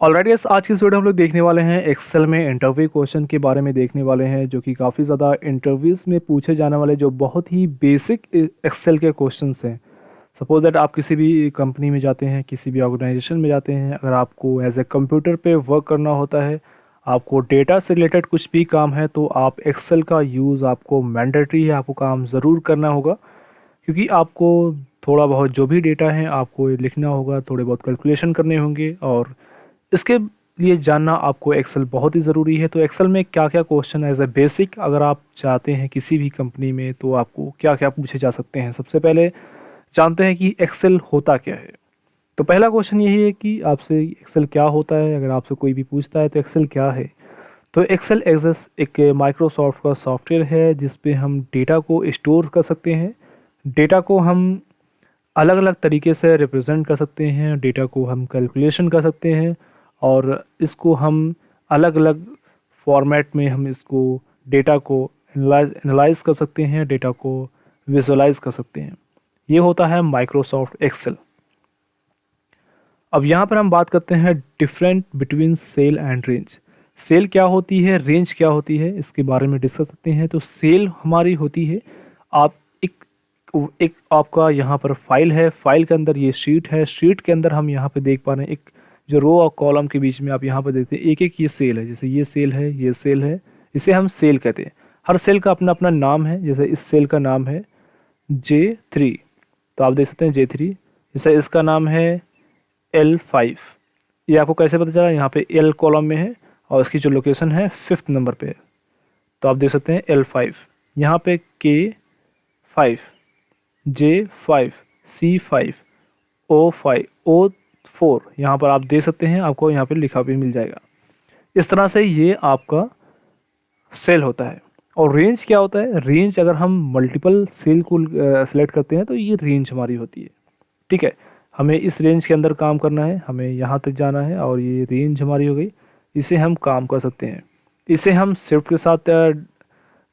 Already आज की इस वीडियो हम लोग देखने वाले हैं एक्सेल में इंटरव्यू क्वेश्चन के बारे में देखने वाले हैं, जो कि काफ़ी ज़्यादा इंटरव्यूज़ में पूछे जाने वाले जो बहुत ही बेसिक एक्सेल के क्वेश्चंस हैं। सपोज दैट आप किसी भी कंपनी में जाते हैं, किसी भी ऑर्गेनाइजेशन में जाते हैं, अगर आपको एज ए कंप्यूटर पे वर्क करना होता है, आपको डेटा से रिलेटेड कुछ भी काम है, तो आप एक्सेल का यूज़ आपको मैंडेटरी है, आपको काम ज़रूर करना होगा। क्योंकि आपको थोड़ा बहुत जो भी डेटा है आपको लिखना होगा, थोड़े बहुत कैलकुलेशन करने होंगे, और इसके लिए जानना आपको एक्सेल बहुत ही ज़रूरी है। तो एक्सेल में क्या क्या क्वेश्चन एज ए बेसिक अगर आप चाहते हैं किसी भी कंपनी में, तो आपको क्या क्या पूछे जा सकते हैं। सबसे पहले जानते हैं कि एक्सेल होता क्या है। तो पहला क्वेश्चन यही है कि आपसे एक्सेल क्या होता है। अगर आपसे कोई भी पूछता है तो एक्सेल क्या है, तो एक्सेल एक्सेस एक माइक्रोसॉफ्ट का सॉफ्टवेयर है जिस पे हम डेटा को स्टोर कर सकते हैं। डेटा को हम अलग अलग तरीके से रिप्रेजेंट कर सकते हैं, डेटा को हम कैलकुलेशन कर सकते हैं, और इसको हम अलग अलग फॉर्मेट में हम इसको डेटा को एनालाइज कर सकते हैं, डेटा को विजुअलाइज कर सकते हैं। ये होता है माइक्रोसॉफ्ट एक्सेल। अब यहाँ पर हम बात करते हैं different between cell and range. Cell क्या होती है, रेंज क्या होती है, इसके बारे में डिस्कस करते हैं। तो सेल हमारी होती है, आप एक एक आपका यहाँ पर फाइल है, फाइल के अंदर ये शीट है, शीट के अंदर हम यहाँ पे देख पा रहे हैं एक जो रो और कॉलम के बीच में आप यहाँ पर देखते हैं एक एक ये सेल है। जैसे ये सेल है, ये सेल है, इसे हम सेल कहते हैं। हर सेल का अपना अपना नाम है। जैसे इस सेल का नाम है J3, तो आप देख सकते हैं J3। जैसे इसका नाम है L5। ये आपको कैसे पता चला, यहाँ पे L कॉलम में है और इसकी जो लोकेशन है 5th नंबर पे है, तो आप देख सकते हैं L5। यहाँ पे K5, J5, C5, O5, O4 यहाँ पर आप देख सकते हैं, आपको यहाँ पे लिखा भी मिल जाएगा। इस तरह से ये आपका सेल होता है। और रेंज क्या होता है, रेंज अगर हम मल्टीपल सेल को सेलेक्ट करते हैं तो ये रेंज हमारी होती है। ठीक है, हमें इस रेंज के अंदर काम करना है, हमें यहाँ तक जाना है, और ये रेंज हमारी हो गई। इसे हम काम कर सकते हैं, इसे हम शिफ्ट के साथ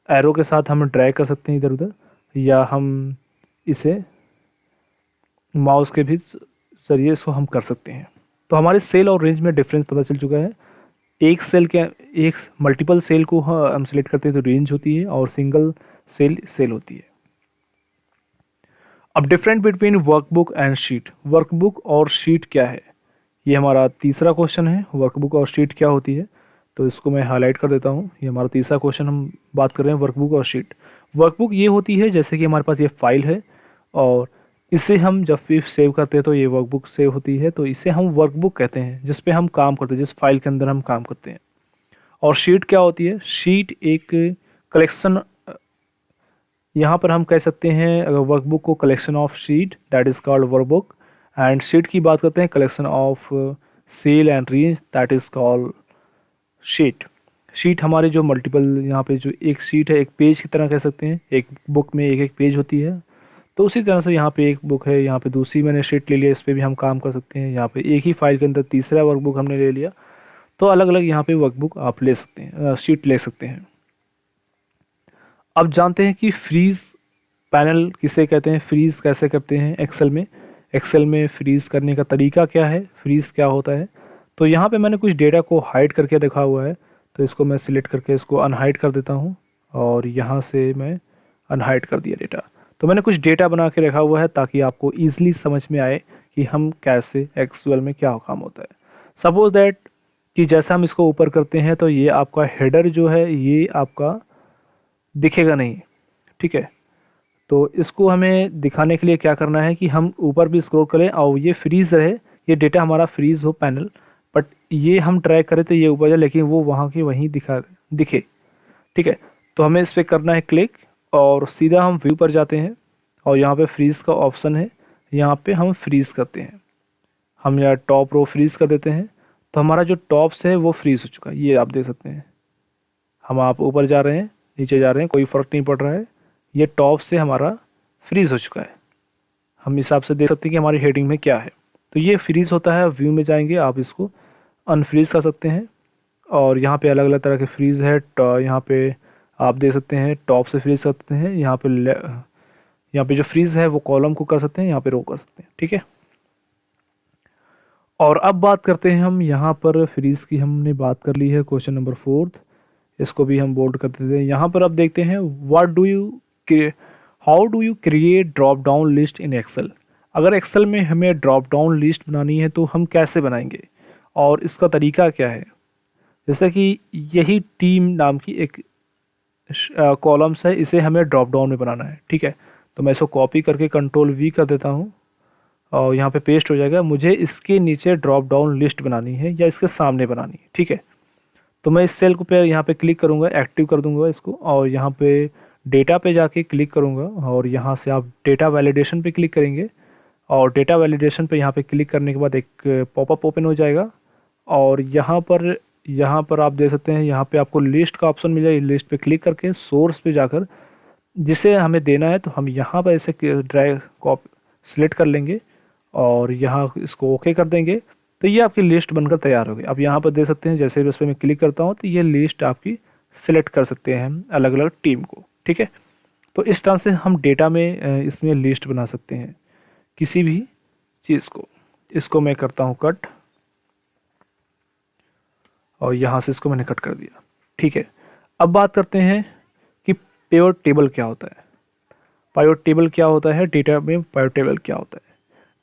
एरो के साथ हम ड्रैग कर सकते हैं इधर उधर, या हम इसे माउस के भी जरिए इसको हम कर सकते हैं। तो हमारे सेल और रेंज में डिफरेंस पता चल चुका है। एक सेल के एक मल्टीपल सेल को हम सेलेक्ट करते हैं तो रेंज होती है, और सिंगल सेल सेल होती है। अब different between workbook and sheet. Workbook और शीट क्या है, ये हमारा तीसरा क्वेश्चन है। वर्कबुक और शीट क्या होती है, तो इसको मैं हाईलाइट कर देता हूँ। ये हमारा तीसरा क्वेश्चन, हम बात कर रहे हैं वर्कबुक और शीट। वर्कबुक ये होती है जैसे कि हमारे पास ये फाइल है, और इसे हम जब भी सेव करते हैं तो ये वर्कबुक सेव होती है, तो इसे हम वर्कबुक कहते हैं, जिस पे हम काम करते हैं, जिस फाइल के अंदर हम काम करते हैं। और शीट क्या होती है, शीट एक कलेक्शन, यहाँ पर हम कह सकते हैं अगर वर्कबुक को collection of sheet that is called workbook, and sheet की बात करते हैं collection of cell and range that is called sheet. Sheet हमारे जो मल्टीपल, यहाँ पे जो एक शीट है एक पेज की तरह कह सकते हैं, एक बुक में एक एक पेज होती है, तो उसी तरह से यहाँ पे एक बुक है, यहाँ पे दूसरी मैंने शीट ले लिया, इस पर भी हम काम कर सकते हैं। यहाँ पे एक ही फाइल के अंदर तीसरा वर्कबुक हमने ले लिया, तो अलग अलग यहाँ पे वर्कबुक आप ले सकते हैं, शीट ले सकते हैं। अब जानते हैं कि फ्रीज पैनल किसे कहते हैं, फ्रीज कैसे करते हैं एक्सेल में। एक्सेल में फ्रीज करने का तरीका क्या है, फ्रीज क्या होता है। तो यहाँ पे मैंने कुछ डेटा को हाइड करके रखा हुआ है, तो इसको मैं सिलेक्ट करके इसको अनहाइड कर देता हूँ, और यहाँ से मैं अनहाइड कर दिया डेटा। तो मैंने कुछ डेटा बना के रखा हुआ है ताकि आपको ईजिली समझ में आए कि हम कैसे एक्सेल में क्या काम होता है। सपोज दैट कि जैसा हम इसको ऊपर करते हैं तो ये आपका हेडर जो है ये आपका दिखेगा नहीं। ठीक है, तो इसको हमें दिखाने के लिए क्या करना है कि हम ऊपर भी स्क्रॉल करें और ये फ्रीज रहे, ये डेटा हमारा फ्रीज हो पैनल, बट ये हम ट्रैक करें तो ये ऊपर जाए, लेकिन वो वहाँ की वहीं दिखे। ठीक है, तो हमें इस पर करना है क्लिक, और सीधा हम व्यू पर जाते हैं, और यहाँ पे फ्रीज का ऑप्शन है, यहाँ पे हम फ्रीज करते हैं। हम यहाँ टॉप रो फ्रीज कर देते हैं, तो हमारा जो टॉप्स है वो फ्रीज हो चुका है, ये आप देख सकते हैं। हम आप ऊपर जा रहे हैं, नीचे जा रहे हैं, कोई फ़र्क नहीं पड़ रहा है, ये टॉप से हमारा फ्रीज़ हो चुका है। हम हिसाब से देख सकते हैं कि हमारी हेडिंग में क्या है। तो ये फ्रीज़ होता है, व्यू में जाएंगे आप इसको अनफ्रीज़ कर सकते हैं, और यहाँ पे अलग अलग तरह के फ्रीज़ है। यहाँ पे आप देख सकते हैं टॉप से फ्रीज़ कर सकते हैं, यहाँ पे जो फ्रीज़ है वो कॉलम को कर सकते हैं, यहाँ पे रो कर सकते हैं। ठीक है, और अब बात करते हैं हम यहाँ पर फ्रीज की, हमने बात कर ली है। क्वेश्चन नंबर 4, इसको भी हम बोल्ड कर देते हैं। यहाँ पर अब देखते हैं what do you how do you create drop down list in Excel. अगर एक्सेल में हमें ड्रॉप डाउन लिस्ट बनानी है तो हम कैसे बनाएंगे और इसका तरीका क्या है। जैसे कि यही टीम नाम की एक कॉलम्स है, इसे हमें ड्रॉप डाउन में बनाना है, ठीक है। तो मैं इसको कॉपी करके कंट्रोल वी कर देता हूँ और यहाँ पे पेस्ट हो जाएगा। मुझे इसके नीचे ड्रॉप डाउन लिस्ट बनानी है या इसके सामने बनानी है, ठीक है। तो मैं इस सेल को पे यहाँ पे क्लिक करूँगा, एक्टिव कर दूंगा इसको, और यहाँ पे डेटा पे जाके क्लिक करूँगा और यहाँ से आप डेटा वैलिडेशन पे क्लिक करेंगे और डेटा वैलिडेशन पे यहाँ पे क्लिक करने के बाद एक पॉपअप ओपन हो जाएगा और यहाँ पर आप देख सकते हैं, यहाँ पे आपको लिस्ट का ऑप्शन मिल जाएगा। लिस्ट पे क्लिक करके सोर्स पे जाकर जिसे हमें देना है तो हम यहाँ पर ऐसे ड्रैग कॉपी सिलेक्ट कर लेंगे और यहाँ इसको ओके कर देंगे। तो ये आपकी लिस्ट बनकर तैयार हो गई। अब यहाँ पर देख सकते हैं, जैसे भी उस पर मैं क्लिक करता हूँ तो ये लिस्ट आपकी सिलेक्ट कर सकते हैं हम अलग अलग टीम को, ठीक है। तो इस तरह से हम डेटा में इसमें लिस्ट बना सकते हैं किसी भी चीज़ को। इसको मैं करता हूँ कट और यहाँ से इसको मैंने कट कर दिया, ठीक है। अब बात करते हैं कि पिवट टेबल क्या होता है। पाइवट टेबल क्या होता है, डेटा में पाइवट टेबल क्या होता है।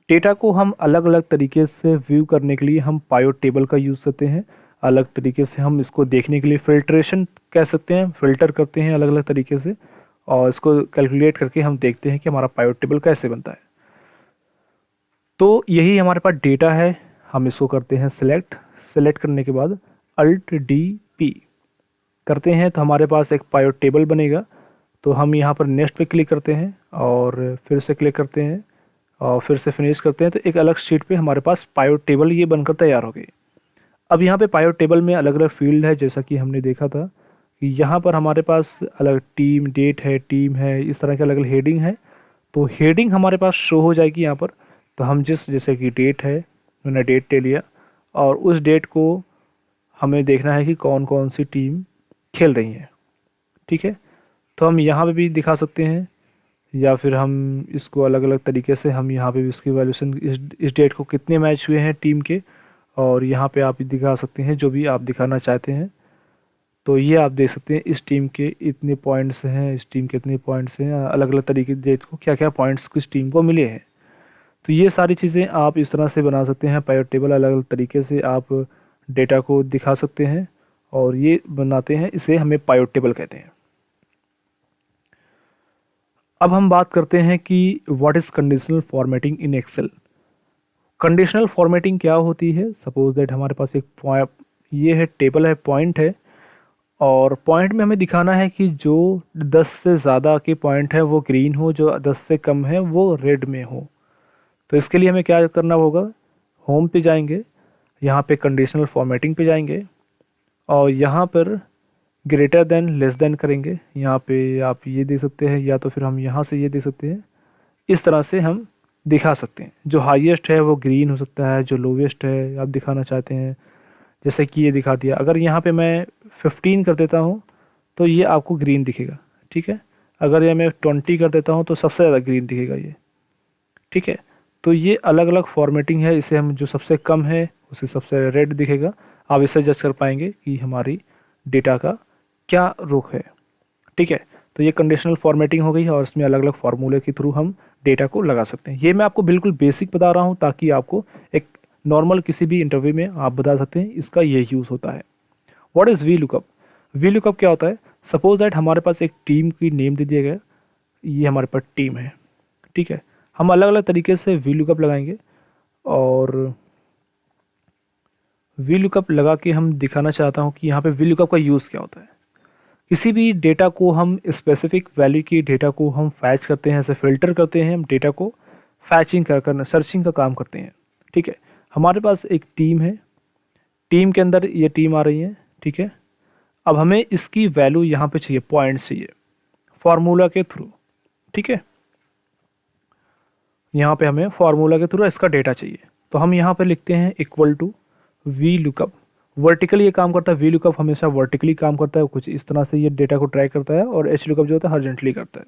डेटा को हम अलग अलग तरीके से व्यू करने के लिए हम पाइवट टेबल का यूज़ करते हैं। अलग तरीके से हम इसको देखने के लिए फिल्ट्रेशन कह सकते हैं, फिल्टर करते हैं अलग अलग तरीके से और इसको कैलकुलेट करके हम देखते हैं कि हमारा पाइवट टेबल कैसे बनता है। तो यही हमारे पास डेटा है, हम इसको करते हैं सेलेक्ट करने के बाद अल्ट डी पी करते हैं तो हमारे पास एक पाइवट टेबल बनेगा। तो हम यहाँ पर नेक्स्ट पे क्लिक करते हैं और फिर से क्लिक करते हैं और फिर से फिनिश करते हैं तो एक अलग शीट पे हमारे पास पाइवट टेबल ये बनकर तैयार हो गई। अब यहाँ पे पाइवट टेबल में अलग अलग फील्ड है, जैसा कि हमने देखा था कि यहाँ पर हमारे पास अलग टीम डेट है, टीम है, इस तरह के अलग अलग हेडिंग है। तो हेडिंग हमारे पास शो हो जाएगी यहाँ पर। तो हम जैसे कि डेट है, मैंने डेट ले लिया और उस डेट को हमें देखना है कि कौन कौन सी टीम खेल रही है, ठीक है। तो हम यहाँ पे भी दिखा सकते हैं या फिर हम इसको अलग अलग तरीके से हम यहाँ पे भी इसकी वैल्यूशन इस डेट को कितने मैच हुए हैं टीम के, और यहाँ पे आप दिखा सकते हैं जो भी आप दिखाना चाहते हैं। तो ये आप देख सकते हैं इस टीम के इतने पॉइंट्स हैं, इस टीम के इतने पॉइंट्स हैं, अलग अलग तरीके डेट को क्या क्या पॉइंट्स किस टीम को मिले हैं। तो ये सारी चीज़ें आप इस तरह से बना सकते हैं। पाइवट टेबल अलग अलग तरीके से आप डेटा को दिखा सकते हैं और ये बनाते हैं, इसे हमें पाइवट टेबल कहते हैं। अब हम बात करते हैं कि what is conditional formatting in Excel. Conditional formatting क्या होती है। सपोज दैट हमारे पास एक ये है टेबल है, पॉइंट है और पॉइंट में हमें दिखाना है कि जो 10 से ज़्यादा के पॉइंट है वो ग्रीन हो, जो 10 से कम है वो रेड में हो। तो इसके लिए हमें क्या करना होगा, होम पे जाएंगे, यहाँ पे कंडीशनल फॉर्मेटिंग पे जाएंगे और यहाँ पर ग्रेटर देन लेस देन करेंगे। यहाँ पे आप ये दे सकते हैं या तो फिर हम यहाँ से ये दे सकते हैं। इस तरह से हम दिखा सकते हैं। जो हाईएस्ट है वो ग्रीन हो सकता है, जो लोवेस्ट है आप दिखाना चाहते हैं, जैसे कि ये दिखा दिया। अगर यहाँ पे मैं 15 कर देता हूँ तो ये आपको ग्रीन दिखेगा, ठीक है। अगर ये मैं 20 कर देता हूँ तो सबसे ज़्यादा ग्रीन दिखेगा ये, ठीक है। तो ये अलग अलग फॉर्मेटिंग है। इसे हम जो सबसे कम है उसे सबसे रेड दिखेगा। आप इससे जज कर पाएंगे कि हमारी डेटा का क्या रुख है, ठीक है। तो ये कंडीशनल फॉर्मेटिंग हो गई और इसमें अलग अलग फार्मूले के थ्रू हम डेटा को लगा सकते हैं। ये मैं आपको बिल्कुल बेसिक बता रहा हूँ ताकि आपको एक नॉर्मल किसी भी इंटरव्यू में आप बता सकते हैं इसका ये यूज़ होता है। What is V lookup. V lookup क्या होता है। सपोज दैट हमारे पास एक टीम की नेम दे दिया गया, ये हमारे पास टीम है, ठीक है। हम अलग अलग तरीके से वी लुकअप लगाएंगे और वी लुकअप लगा के हम दिखाना चाहता हूँ कि यहाँ पे वी लुकअप का यूज़ क्या होता है। किसी भी डेटा को हम स्पेसिफिक वैल्यू की डेटा को हम फैच करते हैं, ऐसे फिल्टर करते हैं, हम डेटा को फैचिंग करना सर्चिंग का काम करते हैं, ठीक है। हमारे पास एक टीम है, टीम के अंदर ये टीम आ रही है, ठीक है। अब हमें इसकी वैल्यू यहाँ पे चाहिए, पॉइंट्स चाहिए फार्मूला के थ्रू, ठीक है। यहाँ पे हमें फार्मूला के थ्रू इसका डेटा चाहिए। तो हम यहाँ पे लिखते हैं equal to V lookup. Vertically ये काम करता है, वी लुकअप हमेशा वर्टिकली काम करता है, कुछ इस तरह से ये डेटा को ट्रैक करता है और एच लुकअप जो होता है हॉरिजॉन्टली करता है।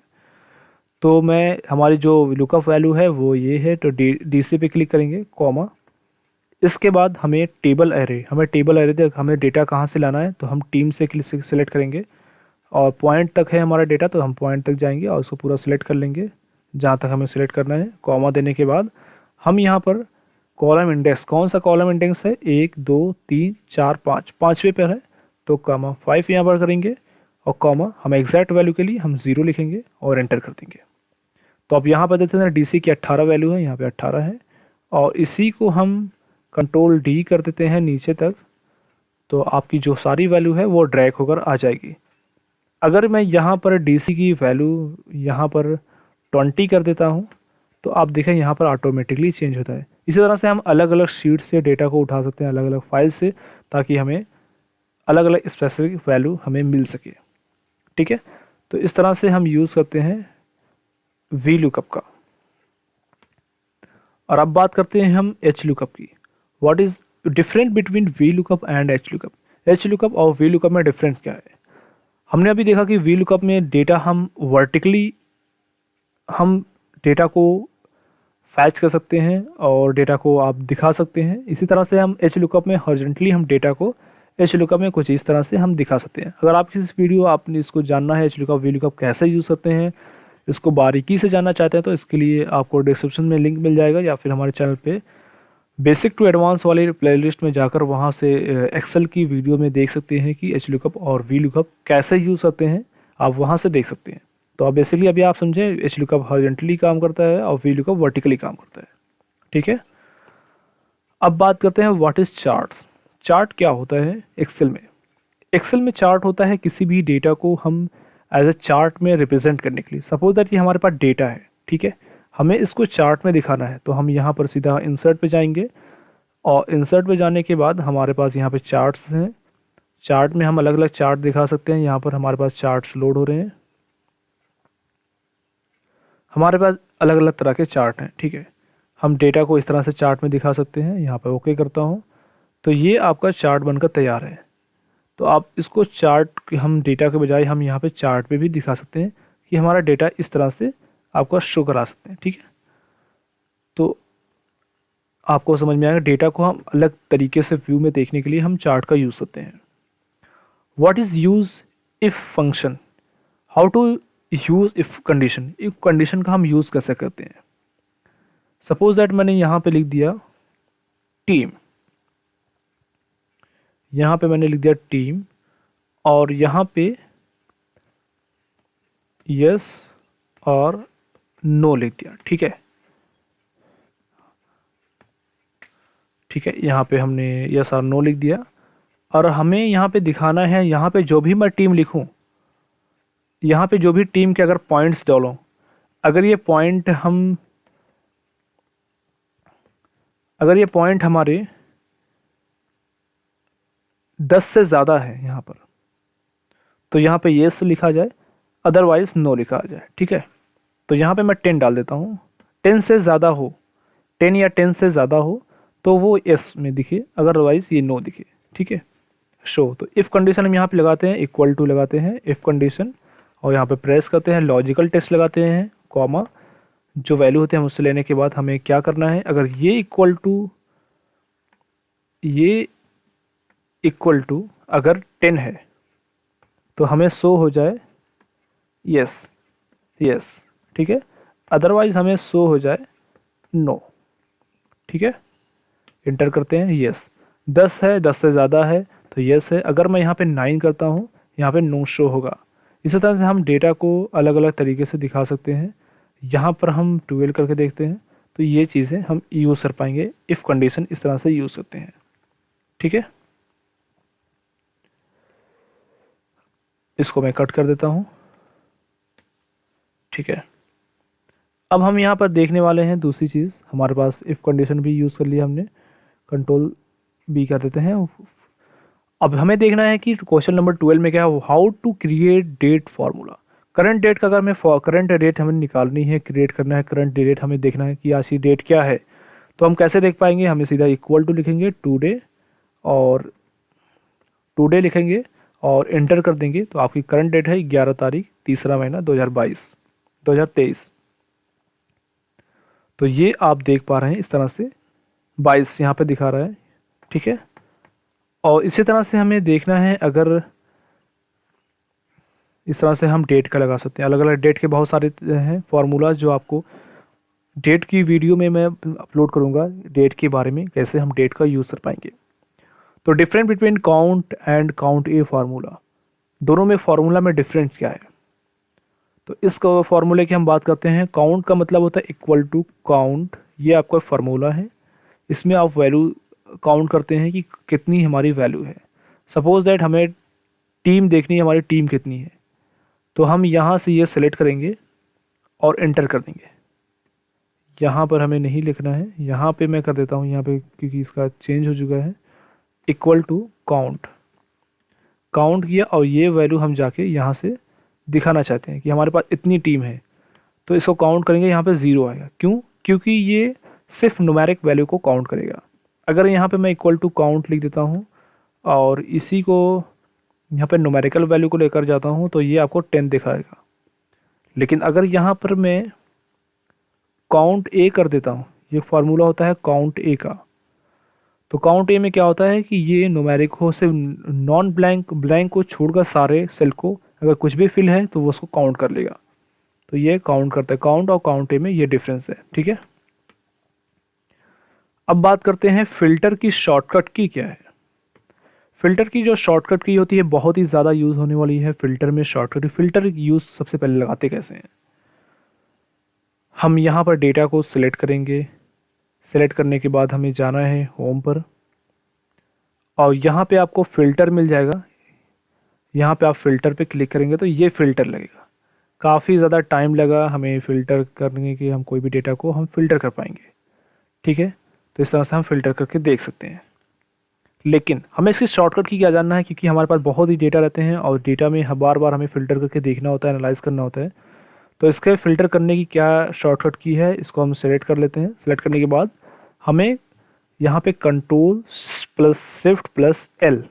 तो मैं हमारी जो लुकअप वैल्यू है वो ये है, तो डी सी पे क्लिक करेंगे, कॉमा इसके बाद हमें टेबल एरे, तक हमें डेटा कहाँ से लाना है, तो हम टीम से सिलेक्ट करेंगे और पॉइंट तक है हमारा डेटा, तो हम पॉइंट तक जाएंगे और उसको पूरा सिलेक्ट कर लेंगे जहाँ तक हमें सिलेक्ट करना है। कॉमा देने के बाद हम यहाँ पर कॉलम इंडेक्स, कौन सा कॉलम इंडेक्स है, 1 2 3 4 5, पाँचवें पर है, तो कॉमा 5 यहाँ पर करेंगे और कॉमा हम एग्जैक्ट वैल्यू के लिए हम 0 लिखेंगे और एंटर कर देंगे। तो अब यहाँ पर देते हैं DC की 18 वैल्यू है, यहाँ पे 18 है और इसी को हम कंट्रोल D कर देते हैं नीचे तक, तो आपकी जो सारी वैल्यू है वो ड्रैग होकर आ जाएगी। अगर मैं यहाँ पर DC की वैल्यू यहाँ पर 20 कर देता हूँ तो आप देखें यहाँ पर ऑटोमेटिकली चेंज होता है। इसी तरह से हम अलग अलग शीट से डेटा को उठा सकते हैं, अलग अलग फाइल से, ताकि हमें अलग अलग स्पेसिफिक वैल्यू हमें मिल सके। ठीक है, तो इस तरह से हम यूज़ करते हैं VLOOKUP का। और अब बात करते हैं हम HLOOKUP की। What is different between VLOOKUP and HLOOKUP। HLOOKUP और VLOOKUP में डिफरेंस क्या है? हमने अभी देखा कि VLOOKUP में डेटा हम वर्टिकली हम डेटा को फैच कर सकते हैं और डेटा को आप दिखा सकते हैं। इसी तरह से हम HLOOKUP में हॉरिजॉन्टली हम डेटा को HLOOKUP में कुछ इस तरह से हम दिखा सकते हैं। अगर आपकी इस वीडियो आपने इसको जानना है HLOOKUP VLOOKUP कैसे यूज़ करते हैं, इसको बारीकी से जानना चाहते हैं, तो इसके लिए आपको डिस्क्रिप्शन में लिंक मिल जाएगा या फिर हमारे चैनल पे बेसिक टू एडवांस वाले प्लेलिस्ट में जाकर वहाँ से एक्सेल की वीडियो में देख सकते हैं कि HLOOKUP और VLOOKUP कैसे यूज़ करते हैं, आप वहाँ से देख सकते हैं। तो अब बेसिकली अभी आप समझे HLOOKUP हॉरिजॉन्टली काम करता है और VLOOKUP वर्टिकली काम करता है। ठीक है, अब बात करते हैं व्हाट इज़ चार्ट्स। चार्ट क्या होता है एक्सेल में? एक्सेल में चार्ट होता है किसी भी डेटा को हम एज ए चार्ट में रिप्रेजेंट करने के लिए। सपोज दैट ये हमारे पास डेटा है, ठीक है, हमें इसको चार्ट में दिखाना है, तो हम यहाँ पर सीधा इंसर्ट पे जाएंगे और इंसर्ट पे जाने के बाद हमारे पास यहाँ पे चार्ट्स हैं। चार्ट में हम अलग अलग चार्ट दिखा सकते हैं। यहाँ पर हमारे पास चार्ट्स लोड हो रहे हैं, हमारे पास अलग अलग तरह के चार्ट हैं। ठीक है, हम डेटा को इस तरह से चार्ट में दिखा सकते हैं। यहाँ पर ओके करता हूँ, तो ये आपका चार्ट बनकर तैयार है। तो आप इसको चार्ट, हम डेटा के बजाय हम यहाँ पे चार्ट पे भी दिखा सकते हैं कि हमारा डेटा इस तरह से आपका शो करा सकते हैं। ठीक है, तो आपको समझ में आएगा। डेटा को हम अलग तरीके से व्यू में देखने के लिए हम चार्ट का यूज़ करते हैं। What is use if function, how to use if condition. If condition का हम यूज़ कैसे करते हैं? सपोज दैट मैंने यहाँ पे लिख दिया टीम, यहाँ पे मैंने लिख दिया टीम और यहाँ पे यस और नो लिख दिया। ठीक है, ठीक है, यहाँ पे हमने यस और नो लिख दिया और हमें यहाँ पे दिखाना है, यहाँ पे जो भी मैं टीम लिखूँ, यहाँ पे जो भी टीम के अगर पॉइंट्स डालो, अगर ये पॉइंट हमारे 10 से ज़्यादा है यहाँ पर, तो यहाँ पे येस लिखा जाए, अदरवाइज नो लिखा जाए। ठीक है, तो यहाँ पे मैं 10 डाल देता हूँ। 10 से ज़्यादा हो, 10 या 10 से ज़्यादा हो तो वो येस में दिखे, अदरवाइज ये नो दिखे। ठीक है, शो। तो इफ़ कंडीशन हम यहाँ पे लगाते हैं, इक्वल टू लगाते हैं इफ़ कंडीशन और यहाँ पे प्रेस करते हैं, लॉजिकल टेस्ट लगाते हैं, कॉमा, जो वैल्यू होते हैं उससे लेने के बाद हमें क्या करना है, अगर ये इक्वल टू अगर 10 है तो हमें शो हो जाए यस यस। ठीक है, अदरवाइज हमें शो हो जाए नो। ठीक है, इंटर करते हैं यस। 10 है, 10 से ज़्यादा है तो यस है। अगर मैं यहाँ पे 9 करता हूँ, यहाँ पे नो शो होगा। इसी तरह से हम डेटा को अलग अलग तरीके से दिखा सकते हैं। यहाँ पर हम 12 करके देखते हैं, तो ये चीज़ें हम यूज़ कर पाएंगे। इफ़ कंडीशन इस तरह से यूज़ करते हैं। ठीक है, इसको मैं कट कर देता हूँ। ठीक है, अब हम यहाँ पर देखने वाले हैं दूसरी चीज़। हमारे पास इफ़ कंडीशन भी यूज़ कर लिया हमने, कंट्रोल बी कर देते हैं। अब हमें देखना है कि क्वेश्चन नंबर 12 में क्या है, how to create date formula. Current date का अगर हमें करंट डेट हमें निकालनी है, क्रिएट करना है करंट डेट, हमें देखना है कि आज की डेट क्या है, तो हम कैसे देख पाएंगे? हमें सीधा इक्वल टू लिखेंगे टुडे और टुडे लिखेंगे और एंटर कर देंगे, तो आपकी करंट डेट है 11 तारीख 3रा महीना 2023। तो ये आप देख पा रहे हैं इस तरह से 22 यहाँ पे दिखा रहा है, ठीक है। और इसी तरह से हमें देखना है, अगर इस तरह से हम डेट का लगा सकते हैं। अलग अलग डेट के बहुत सारे हैं फार्मूला, जो आपको डेट की वीडियो में मैं अपलोड करूँगा, डेट के बारे में कैसे हम डेट का यूज़ कर पाएंगे। तो difference between count and count A formula, दोनों में फार्मूला में डिफरेंस क्या है। तो इस फार्मूले की हम बात करते हैं। काउंट का मतलब होता है इक्वल टू काउंट, ये आपका फार्मूला है। इसमें आप वैल्यू काउंट करते हैं कि कितनी हमारी वैल्यू है। सपोज दैट हमें टीम देखनी है, हमारी टीम कितनी है, तो हम यहाँ से ये सेलेक्ट करेंगे और एंटर कर देंगे। यहाँ पर हमें नहीं लिखना है, यहाँ पे मैं कर देता हूँ, यहाँ पे क्योंकि इसका चेंज हो चुका है। इक्वल टू काउंट, काउंट किया और ये वैल्यू हम जाके यहाँ से दिखाना चाहते हैं कि हमारे पास इतनी टीम है, तो इसको काउंट करेंगे। यहाँ पे 0 आएगा, क्यों? क्योंकि ये सिर्फ न्यूमेरिक वैल्यू को काउंट करेगा। अगर यहाँ पे मैं इक्वल टू काउंट लिख देता हूँ और इसी को यहाँ पे न्यूमेरिकल वैल्यू को लेकर जाता हूँ, तो ये आपको 10 दिखाएगा। लेकिन अगर यहाँ पर मैं काउंट ए कर देता हूँ, ये फार्मूला होता है काउंट ए का। तो काउंट ए में क्या होता है कि ये न्यूमेरिक हो, सिर्फ नॉन ब्लैंक, ब्लैंक को छोड़कर सारे सेल को अगर कुछ भी फिल है तो वो उसको काउंट कर लेगा। तो ये काउंट करता है। काउंट और काउंट ए में ये डिफरेंस है, ठीक है। अब बात करते हैं फिल्टर की शॉर्टकट की क्या है। फिल्टर की जो शॉर्टकट की होती है, बहुत ही ज़्यादा यूज़ होने वाली है फिल्टर में शॉर्टकट। फिल्टर यूज़ सबसे पहले लगाते कैसे हैं, हम यहाँ पर डेटा को सिलेक्ट करेंगे। सिलेक्ट करने के बाद हमें जाना है होम पर, और यहाँ पे आपको फ़िल्टर मिल जाएगा। यहाँ पे आप फ़िल्टर पे क्लिक करेंगे तो ये फ़िल्टर लगेगा। काफ़ी ज़्यादा टाइम लगा हमें फ़िल्टर करने के, हम कोई भी डेटा को हम फ़िल्टर कर पाएंगे, ठीक है। तो इस तरह से हम फ़िल्टर करके देख सकते हैं। लेकिन हमें इसकी शॉर्टकट की क्या जानना है, क्योंकि हमारे पास बहुत ही डेटा रहते हैं और डेटा में बार बार हमें फ़िल्टर करके देखना होता है, एनालाइज करना होता है। तो इसके फ़िल्टर करने की क्या शॉर्टकट की है, इसको हम सेलेक्ट कर लेते हैं। सेलेक्ट करने के बाद हमें यहाँ पे control plus shift plus L,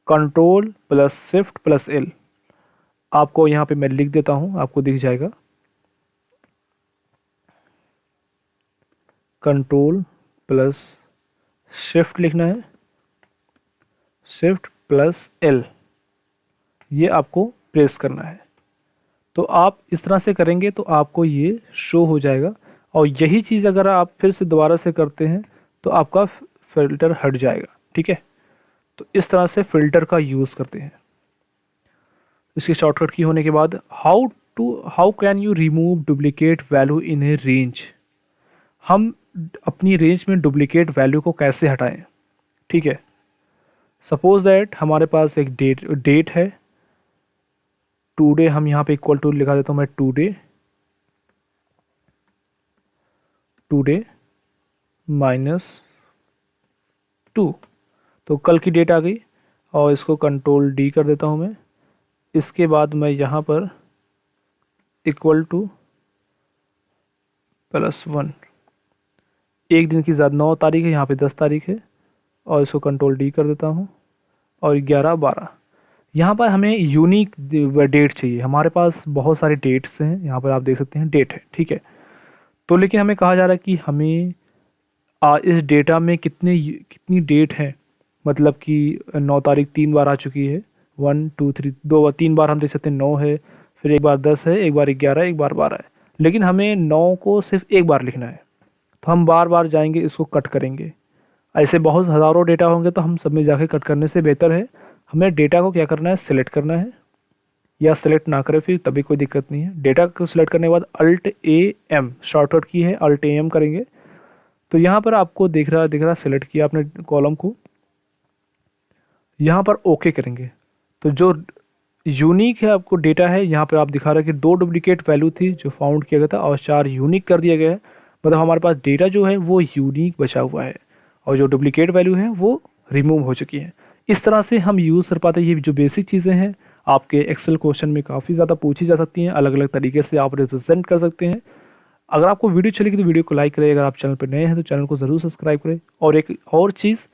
control plus shift plus L, आपको यहाँ पे मैं लिख देता हूँ, आपको दिख जाएगा। कंट्रोल प्लस शिफ्ट लिखना है, शिफ्ट प्लस एल, ये आपको प्रेस करना है। तो आप इस तरह से करेंगे तो आपको ये शो हो जाएगा। और यही चीज़ अगर आप फिर से दोबारा से करते हैं तो आपका फ़िल्टर हट जाएगा, ठीक है। तो इस तरह से फ़िल्टर का यूज़ करते हैं। इसकी शॉर्टकट की होने के बाद how can you remove duplicate value in A range, हम अपनी रेंज में डुप्लीकेट वैल्यू को कैसे हटाएं, ठीक है। सपोज दैट हमारे पास एक डेट है, टुडे, हम यहाँ पे इक्वल टू लिखा देता हूँ मैं, टुडे -2, तो कल की डेट आ गई। और इसको कंट्रोल डी कर देता हूँ मैं। इसके बाद मैं यहाँ पर इक्वल टू +1, एक दिन की ज़्यादा 9 तारीख है, यहाँ पे 10 तारीख है, और इसको कंट्रोल डी कर देता हूँ। और 11/12, यहाँ पर हमें यूनिक डेट चाहिए। हमारे पास बहुत सारे डेट्स हैं, यहाँ पर आप देख सकते हैं डेट है, ठीक है। तो लेकिन हमें कहा जा रहा है कि हमें इस डेटा में कितनी डेट है, मतलब कि 9 तारीख 3 बार आ चुकी है, 1 2 3, 3 बार हम देख सकते हैं 9 है, फिर एक बार 10 है, एक बार 11 है, एक बार 12 है। लेकिन हमें 9 को सिर्फ एक बार लिखना है, तो हम बार बार जाएंगे, इसको कट करेंगे। ऐसे बहुत हज़ारों डेटा होंगे, तो हम सब में जाके कट करने से बेहतर है हमें डेटा को क्या करना है, सिलेक्ट करना है, या सिलेक्ट ना करें फिर तभी कोई दिक्कत नहीं है। डेटा को सिलेक्ट करने के बाद Alt+AM शॉर्टकट की है, Alt+AM करेंगे तो यहाँ पर आपको दिख रहा सिलेक्ट किया आपने कॉलम को, यहाँ पर ओके करेंगे। तो जो यूनिक है आपको डेटा है, यहाँ पर आप दिखा रहा है कि 2 डुप्लीकेट वैल्यू थी जो फाउंड किया गया था और 4 यूनिक कर दिया गया है। मतलब हमारे पास डेटा जो है वो यूनिक बचा हुआ है और जो डुप्लीकेट वैल्यू है वो रिमूव हो चुकी है। इस तरह से हम यूज़ कर पाते हैं। ये जो बेसिक चीज़ें हैं आपके एक्सेल क्वेश्चन में काफ़ी ज़्यादा पूछी जा सकती हैं, अलग अलग तरीके से आप रिप्रेजेंट कर सकते हैं। अगर आपको वीडियो चलेगी तो वीडियो को लाइक करें, अगर आप चैनल पर नए हैं तो चैनल को ज़रूर सब्सक्राइब करें। और एक और चीज़,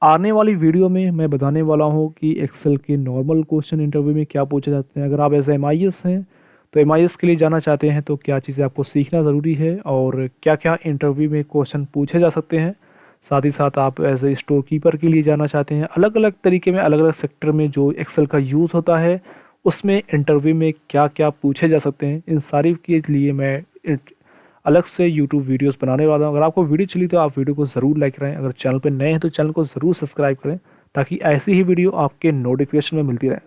आने वाली वीडियो में मैं बताने वाला हूँ कि एक्सेल के नॉर्मल क्वेश्चन इंटरव्यू में क्या पूछे जाते हैं। अगर आप एज MIS हैं तो MIS के लिए जाना चाहते हैं तो क्या चीज़ें आपको सीखना ज़रूरी है और क्या क्या इंटरव्यू में क्वेश्चन पूछे जा सकते हैं, साथ ही साथ आप एज ए स्टोर कीपर के लिए जाना चाहते हैं, अलग अलग तरीके में अलग अलग सेक्टर में जो एक्सेल का यूज़ होता है उसमें इंटरव्यू में क्या क्या पूछे जा सकते हैं, इन सारी के लिए मैं अलग से यूट्यूब वीडियोस बनाने वाला हूँ। अगर आपको वीडियो चली तो आप वीडियो को ज़रूर लाइक करें, अगर चैनल पर नए हैं तो चैनल को ज़रूर सब्सक्राइब करें ताकि ऐसी ही वीडियो आपके नोटिफिकेशन में मिलती रहे।